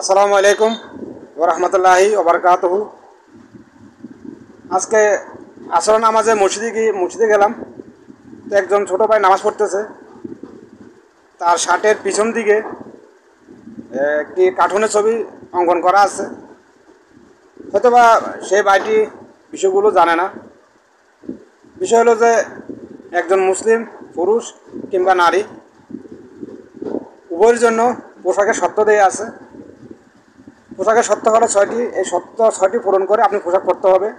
আসসালামু আলাইকুম ওয়া রাহমাতুল্লাহি ওয়া বারাকাতুহু। আজকে আসর নামাজে মসজিদে গেলাম। তো একজন ছোট ভাই নামাজ পড়তেছে। তার শার্টের পিছন দিকে একটি কার্টুনের ছবি অঙ্কন করা আছে। হয়তোবা সেই ভাইটি বিষয়গুলো জানে না। বিষয় হলো যে একজন মুসলিম পুরুষ কিংবা নারী উভয়ের জন্য পোশাকের শর্ত দেয়া আছে। পোশাকের শর্ত হলো 6টি। এই শর্ত 6টি পূরণ করে আপনি পোশাক পরতে হবে।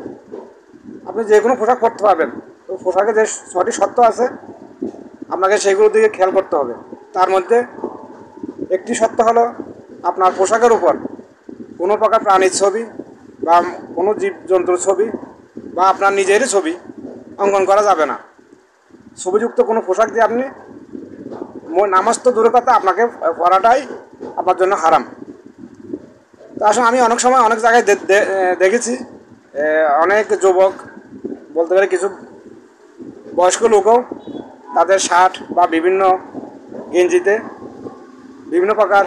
আপনি যে কোনো পোশাক পরতে পারবেন। তো পোশাকে যে 6টি শর্ত আছে আপনাকে সেইগুলোর দিকে খেয়াল করতে হবে। তার মধ্যে একটি শর্ত হলো আপনার পোশাকের উপর কোনো প্রকার প্রাণীর ছবি বা কোনো জীবজন্তুর ছবি বা আপনার নিজেরই ছবি অঙ্কন করা যাবে না। ছবিযুক্ত কোনো পোশাক দিয়ে আপনি নামাজ তো দূরের কথা, আপনাকে পরাটাই আপনার জন্য হারাম। তো আসলে আমি অনেক সময় অনেক জায়গায় দেখেছি অনেক যুবক, বলতে গেলে কিছু বয়স্ক লোকও তাদের শার্ট বা বিভিন্ন গেঞ্জিতে বিভিন্ন প্রকার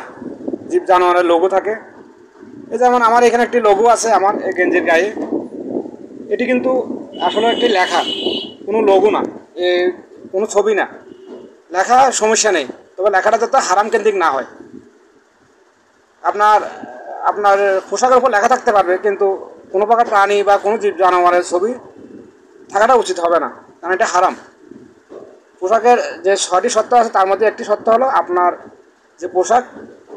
জীব জানোয়ারের লোগো থাকে। এই যেমন আমার এখানে একটি লোগো আছে আমার এই গেঞ্জির গায়ে। এটি কিন্তু আসলে একটি লেখা, কোনো লোগো না, কোনো ছবি না। লেখা সমস্যা নেই, তবে লেখাটা যাতে হারাম কেন্দ্রিক না হয়। আপনার আপনার পোশাকের উপর লেখা থাকতে পারবে, কিন্তু কোনো প্রকার প্রাণী বা কোনো জীব জানোয়ারের ছবি থাকাটা উচিত হবে না, কারণ এটা হারাম। পোশাকের যে 6টি শর্ত আছে তার মধ্যে একটি শর্ত হলো আপনার যে পোশাক,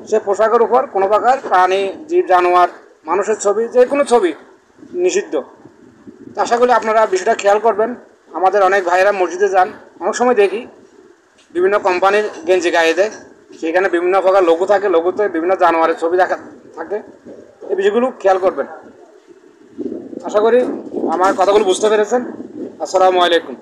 সে পোশাকের উপর কোনো প্রকার প্রাণী, জীব জানোয়ার, মানুষের ছবি, যে কোনো ছবি নিষিদ্ধ। তো আশা করি আপনারা বিষয়টা খেয়াল করবেন। আমাদের অনেক ভাইয়েরা মসজিদে যান, অনেক সময় দেখি বিভিন্ন কোম্পানির গেঞ্জি গায়ে দেয়, সেখানে বিভিন্ন প্রকার লোগো থাকে, লোগোতে বিভিন্ন জানোয়ারের ছবি দেখা থাকে। এই বিষয়গুলো খেয়াল করবেন। আশা করি আমার কথাগুলো বুঝতে পেরেছেন। আসসালামু আলাইকুম।